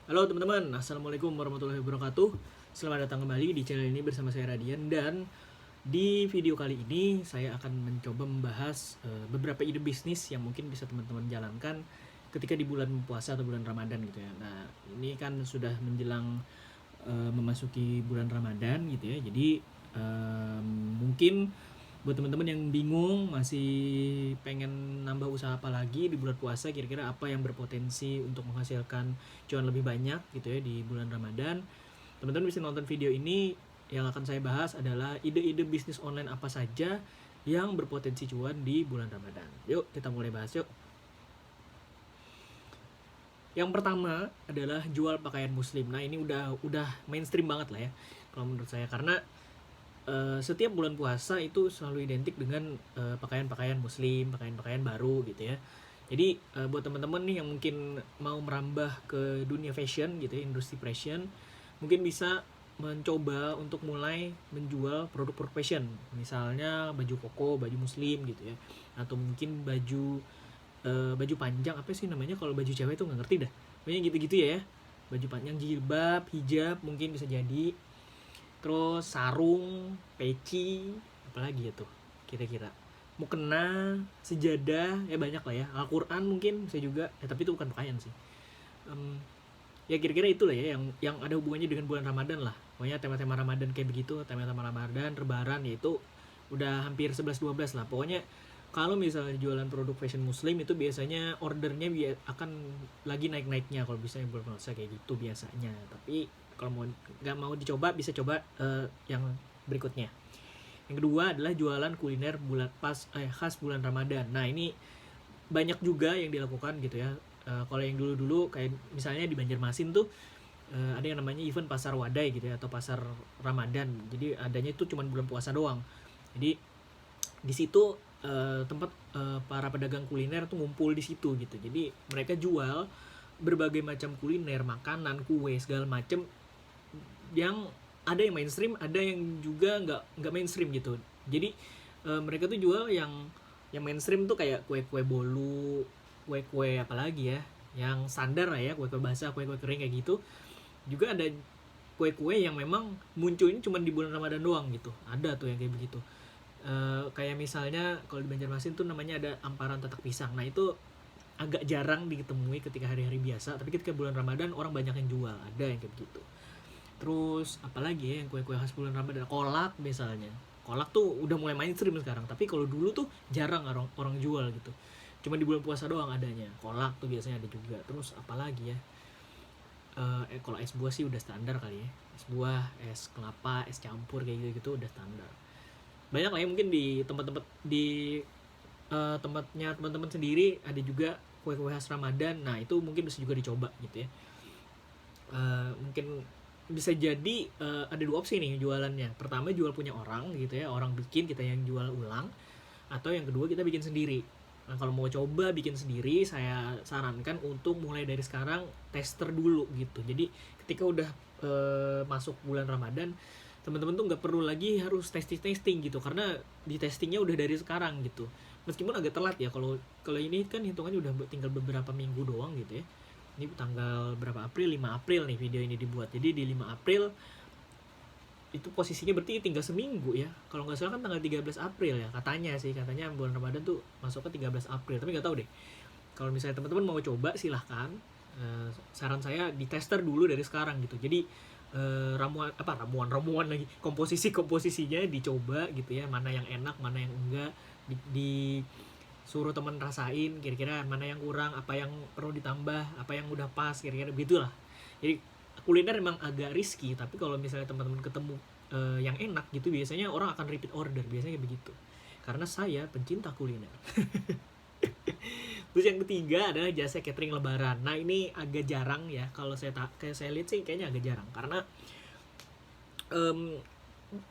Halo teman-teman, Assalamualaikum warahmatullahi wabarakatuh. Selamat datang kembali di channel ini bersama saya Radian. Dan di video kali ini saya akan mencoba membahas beberapa ide bisnis yang mungkin bisa teman-teman jalankan ketika di bulan puasa atau bulan Ramadan gitu ya. Nah, ini kan sudah menjelang memasuki bulan Ramadan gitu ya. Jadi mungkin buat teman-teman yang bingung masih pengen nambah usaha apa lagi di bulan puasa, kira-kira apa yang berpotensi untuk menghasilkan cuan lebih banyak gitu ya di bulan Ramadan, teman-teman bisa nonton video ini. Yang akan saya bahas adalah ide-ide bisnis online apa saja yang berpotensi cuan di bulan Ramadan. Yuk kita mulai bahas yuk. Yang pertama adalah jual pakaian muslim. Nah, ini udah mainstream banget lah ya kalau menurut saya, karena setiap bulan puasa itu selalu identik dengan pakaian-pakaian muslim, pakaian-pakaian baru gitu ya. Jadi buat teman-teman nih yang mungkin mau merambah ke dunia fashion gitu ya, industri fashion, mungkin bisa mencoba untuk mulai menjual produk-produk fashion. Misalnya baju koko, baju muslim gitu ya. Atau mungkin baju panjang, apa sih namanya kalau baju cewek itu nggak ngerti dah. Pokoknya gitu-gitu ya. Baju panjang, jilbab, hijab mungkin bisa jadi. Terus sarung, peci, apalagi ya tuh kira-kira, mukena, sejadah, ya banyak lah ya. Al-Quran mungkin bisa juga ya, tapi itu bukan pakaian sih. Ya kira-kira itulah ya yang ada hubungannya dengan bulan Ramadan lah. Pokoknya tema-tema Ramadan kayak begitu, tema-tema Ramadan, Lebaran, yaitu udah hampir 11-12 lah. Pokoknya kalau misalnya jualan produk fashion muslim itu biasanya ordernya akan lagi naik-naiknya kalau bisa bulan puasa kayak gitu biasanya. Tapi kalau nggak mau dicoba, bisa coba yang berikutnya. Yang kedua adalah jualan kuliner khas bulan Ramadan. Nah, ini banyak juga yang dilakukan gitu ya. Kalau yang dulu-dulu kayak misalnya di Banjarmasin tuh ada yang namanya event pasar wadai gitu ya, atau pasar Ramadan. Jadi adanya itu cuma bulan puasa doang. Jadi di situ tempat para pedagang kuliner tuh ngumpul di situ gitu. Jadi mereka jual berbagai macam kuliner, makanan, kue, segala macam, yang ada yang mainstream, ada yang juga nggak mainstream gitu. Jadi mereka tuh jual yang mainstream tuh kayak kue-kue bolu, kue-kue apalagi ya, yang standar lah ya, kue-kue basah, kue-kue kering kayak gitu. Juga ada kue-kue yang memang munculnya cuma di bulan Ramadan doang gitu. Ada tuh yang kayak begitu. Kayak misalnya kalau di Banjarmasin tuh namanya ada amparan tatak pisang. Nah, itu agak jarang ditemui ketika hari-hari biasa, tapi ketika bulan Ramadan orang banyak yang jual, ada yang kayak begitu. Terus apalagi ya yang kue-kue khas bulan Ramadan, kolak misalnya. Kolak tuh udah mulai mainstream sekarang, tapi kalau dulu tuh jarang orang jual gitu. Cuma di bulan puasa doang adanya. Kolak tuh biasanya ada juga. Terus apalagi ya? Kalau es buah sih udah standar kali ya. Es buah, es kelapa, es campur kayak gitu udah standar. Banyak lah ya, mungkin di tempat-tempat di tempatnya teman-teman sendiri ada juga kue-kue khas Ramadan. Nah, itu mungkin bisa juga dicoba gitu ya. Mungkin bisa jadi ada dua opsi nih jualannya. Pertama, jual punya orang gitu ya, orang bikin, kita yang jual ulang. Atau yang kedua, kita bikin sendiri. Nah, kalau mau coba bikin sendiri, saya sarankan untuk mulai dari sekarang tester dulu gitu. Jadi ketika udah masuk bulan Ramadan, teman-teman tuh nggak perlu lagi harus testing gitu, karena di testingnya udah dari sekarang gitu. Meskipun agak telat ya, kalau ini kan hitungannya udah tinggal beberapa minggu doang gitu ya. Ini tanggal berapa, April, 5 April nih video ini dibuat. Jadi di 5 April itu posisinya berarti tinggal seminggu ya. Kalau nggak salah kan tanggal 13 April ya, katanya bulan Ramadan tuh masuk ke 13 April, tapi nggak tahu deh. Kalau misalnya teman-teman mau coba, silahkan. Saran saya di tester dulu dari sekarang gitu. Jadi ramuan lagi, komposisinya dicoba gitu ya, mana yang enak, mana yang enggak, di suruh teman rasain kira-kira mana yang kurang, apa yang perlu ditambah, apa yang udah pas, kira-kira begitulah. Jadi kuliner memang agak risky, tapi kalau misalnya teman-teman ketemu yang enak gitu, biasanya orang akan repeat order, biasanya kayak begitu. Karena saya pencinta kuliner. Terus yang ketiga adalah jasa catering lebaran. Nah, ini agak jarang ya, kalau kayak saya lihat sih kayaknya agak jarang, karena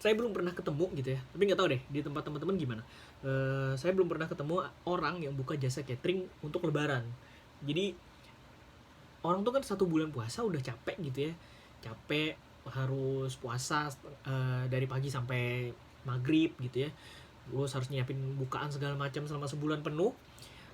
saya belum pernah ketemu gitu ya, tapi nggak tahu deh di tempat teman-teman gimana. Saya belum pernah ketemu orang yang buka jasa catering untuk lebaran. Jadi orang tuh kan 1 bulan puasa udah capek gitu ya, capek harus puasa dari pagi sampai maghrib gitu ya, terus harus nyiapin bukaan segala macam selama sebulan penuh.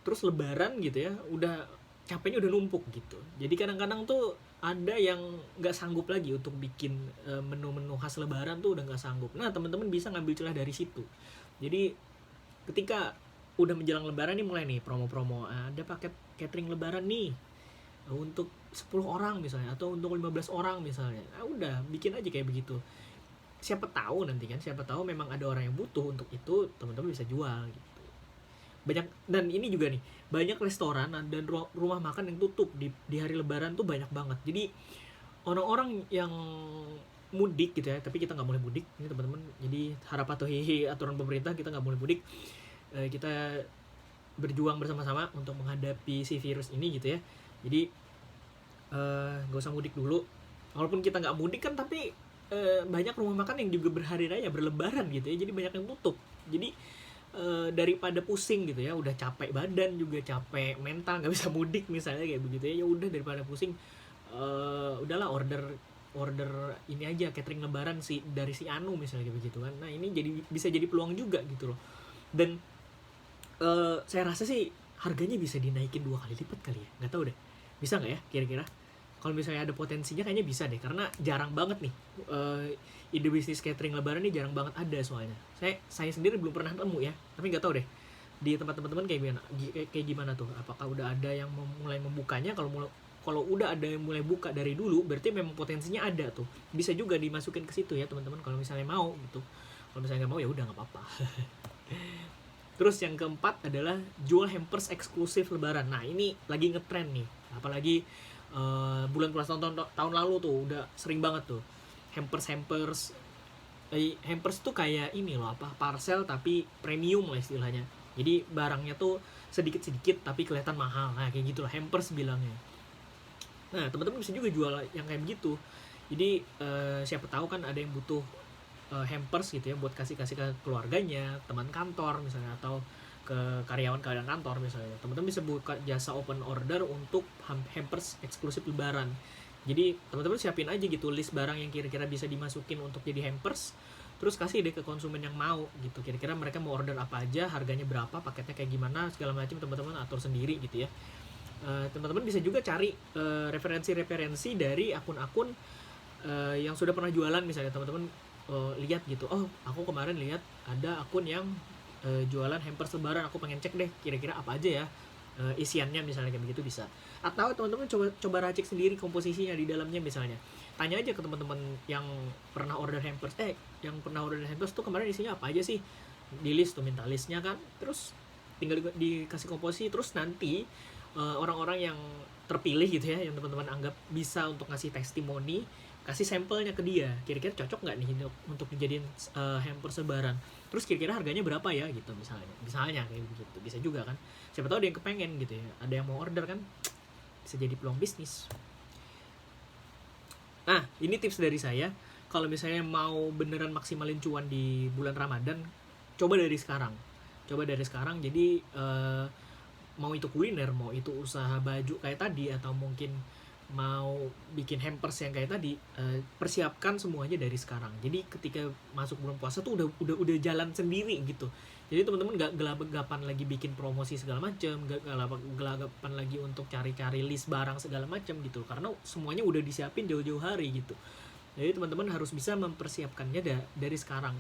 Terus lebaran gitu ya, udah capeknya udah numpuk gitu. Jadi kadang-kadang tuh ada yang nggak sanggup lagi untuk bikin menu-menu khas lebaran tuh udah nggak sanggup. Nah teman-teman bisa ngambil celah dari situ. Jadi ketika udah menjelang lebaran nih mulai nih promo-promo, ada paket catering lebaran nih untuk 10 orang misalnya atau untuk 15 orang misalnya. Nah, udah bikin aja kayak begitu. Siapa tahu nanti kan, siapa tahu memang ada orang yang butuh untuk itu, teman-teman bisa jual gitu. Banyak, dan ini juga nih, banyak restoran dan rumah makan yang tutup di hari lebaran tuh banyak banget. Jadi orang-orang yang mudik gitu ya, tapi kita nggak boleh mudik ini teman-teman. Jadi harap patuhi aturan pemerintah, kita nggak boleh mudik. Kita berjuang bersama-sama untuk menghadapi si virus ini gitu ya. Jadi nggak usah mudik dulu. Walaupun kita nggak mudik kan, tapi banyak rumah makan yang juga berhari raya berlebaran gitu ya. Jadi banyak yang tutup. Jadi daripada pusing gitu ya, udah capek badan juga capek mental nggak bisa mudik misalnya kayak begitu ya, ya udah daripada pusing, udahlah order ini aja catering lebaran dari si Anu misalnya kayak begitu kan. Nah ini bisa jadi peluang juga gitu loh. Dan saya rasa sih harganya bisa dinaikin 2 kali lipat kali ya, nggak tahu deh bisa nggak ya kira-kira. Kalau misalnya ada potensinya kayaknya bisa deh, karena jarang banget nih ide bisnis catering lebaran ini jarang banget ada soalnya. Saya sendiri belum pernah nemu ya, tapi nggak tahu deh di tempat teman-teman kayak gimana tuh. Apakah udah ada yang mulai membukanya? Kalau udah ada yang mulai buka dari dulu, berarti memang potensinya ada tuh. Bisa juga dimasukin ke situ ya teman-teman kalau misalnya mau gitu. Kalau misalnya nggak mau ya udah nggak apa-apa. Terus yang keempat adalah jual hampers eksklusif lebaran. Nah ini lagi ngetren nih, apalagi bulan puasa tahun lalu tuh udah sering banget tuh hampers tuh kayak ini loh, parcel tapi premium lah istilahnya. Jadi barangnya tuh sedikit tapi kelihatan mahal. Nah kayak gitu loh hampers bilangnya. Nah teman-teman bisa juga jual yang kayak begitu. Jadi siapa tahu kan ada yang butuh hampers gitu ya buat kasih ke keluarganya, teman kantor misalnya, atau ke karyawan kantor misalnya. Teman-teman bisa buka jasa open order untuk hampers eksklusif lebaran. Jadi teman-teman siapin aja gitu list barang yang kira-kira bisa dimasukin untuk jadi hampers, terus kasih deh ke konsumen yang mau gitu. Kira-kira mereka mau order apa aja, harganya berapa, paketnya kayak gimana, segala macam teman-teman atur sendiri gitu ya. Teman-teman bisa juga cari referensi dari akun-akun yang sudah pernah jualan misalnya. Teman-teman lihat gitu, oh aku kemarin lihat ada akun yang jualan hampers lebaran, aku pengen cek deh kira-kira apa aja ya isiannya misalnya kayak begitu bisa. Atau teman-teman coba racik sendiri komposisinya di dalamnya misalnya. Tanya aja ke teman-teman yang pernah order hampers, tuh kemarin isinya apa aja sih, di list tuh, minta listnya kan, terus tinggal dikasih komposisi. Terus nanti orang-orang yang terpilih gitu ya, yang teman-teman anggap bisa untuk ngasih testimoni, kasih sampelnya ke dia, kira-kira cocok nggak nih untuk dijadiin hampers lebaran, terus kira-kira harganya berapa ya gitu misalnya kayak begitu. Bisa juga kan, siapa tahu ada yang kepengen gitu ya, ada yang mau order kan, bisa jadi peluang bisnis. Nah ini tips dari saya, kalau misalnya mau beneran maksimalin cuan di bulan Ramadan, coba dari sekarang. Jadi mau itu kuliner, mau itu usaha baju kayak tadi, atau mungkin mau bikin hampers yang kayak tadi, persiapkan semuanya dari sekarang. Jadi ketika masuk bulan puasa tuh udah jalan sendiri gitu. Jadi teman-teman gak gelagapan lagi bikin promosi segala macam, gak gelagapan lagi untuk cari-cari list barang segala macam gitu, karena semuanya udah disiapin jauh-jauh hari gitu. Jadi teman-teman harus bisa mempersiapkannya dari sekarang.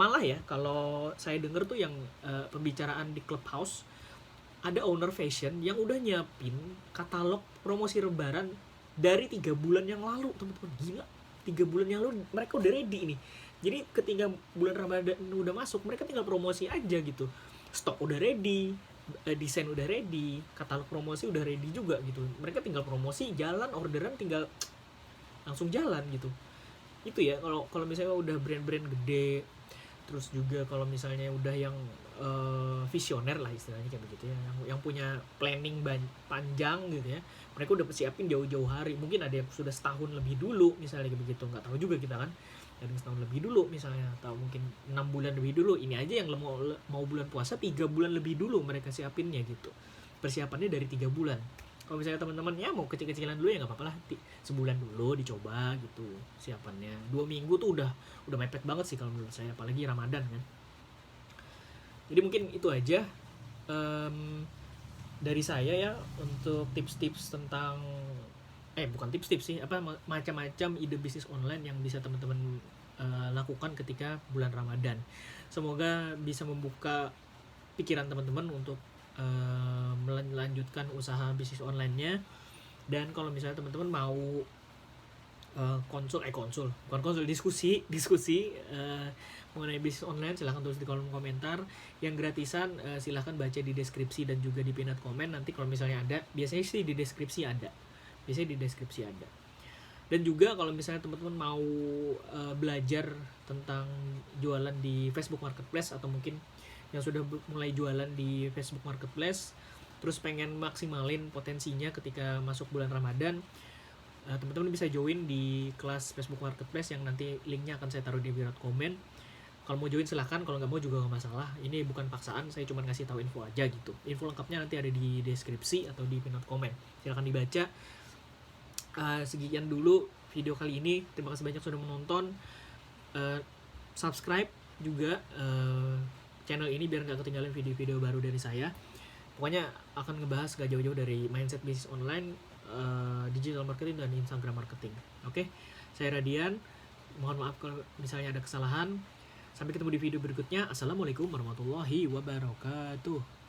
Malah ya kalau saya denger tuh yang pembicaraan di Clubhouse, ada owner fashion yang udah nyiapin katalog promosi lebaran dari 3 bulan yang lalu teman-teman. Gila, 3 bulan yang lalu mereka udah ready nih. Jadi ketika bulan Ramadan udah masuk, mereka tinggal promosi aja gitu. Stok udah ready, desain udah ready, katalog promosi udah ready juga gitu. Mereka tinggal promosi, jalan, orderan tinggal langsung jalan gitu. Itu ya kalau misalnya udah brand-brand gede. Terus juga kalau misalnya udah yang visioner lah istilahnya kayak begitu ya, yang punya planning panjang gitu ya, mereka udah siapin jauh-jauh hari. Mungkin ada yang sudah setahun lebih dulu misalnya kayak begitu, nggak tahu juga kita kan, ada yang setahun lebih dulu misalnya, atau mungkin 6 bulan lebih dulu. Ini aja yang mau bulan puasa 3 bulan lebih dulu mereka siapinnya gitu, persiapannya dari 3 bulan. Kalau misalnya teman-teman ya mau kecil-kecilan dulu ya nggak apa-apa lah, sebulan dulu dicoba gitu siapannya. 2 minggu tuh udah mepet banget sih kalau menurut saya, apalagi Ramadan kan. Jadi mungkin itu aja dari saya ya untuk tips-tips tentang bukan tips-tips sih, macam-macam ide bisnis online yang bisa teman-teman lakukan ketika bulan Ramadan. Semoga bisa membuka pikiran teman-teman untuk melanjutkan usaha bisnis online-nya. Dan kalau misalnya teman-teman mau diskusi mengenai bisnis online, silahkan tulis di kolom komentar. Yang gratisan silahkan baca di deskripsi dan juga di pinned komen. Nanti kalau misalnya ada, biasanya sih di deskripsi ada. Dan juga kalau misalnya teman-teman mau belajar tentang jualan di Facebook Marketplace, atau mungkin yang sudah mulai jualan di Facebook Marketplace terus pengen maksimalin potensinya ketika masuk bulan Ramadan, teman-teman bisa join di kelas Facebook Marketplace yang nanti linknya akan saya taruh di pinned komen. Kalau mau join silahkan, kalau nggak mau juga nggak masalah. Ini bukan paksaan, saya cuma ngasih tahu info aja gitu. Info lengkapnya nanti ada di deskripsi atau di pinned komen, silahkan dibaca. Sekian dulu video kali ini, terima kasih banyak sudah menonton. Subscribe juga channel ini biar nggak ketinggalan video-video baru dari saya. Pokoknya akan ngebahas gak jauh-jauh dari mindset bisnis online, digital marketing, dan Instagram marketing. Oke, saya Radian. Mohon maaf kalau misalnya ada kesalahan. Sampai ketemu di video berikutnya. Assalamualaikum warahmatullahi wabarakatuh.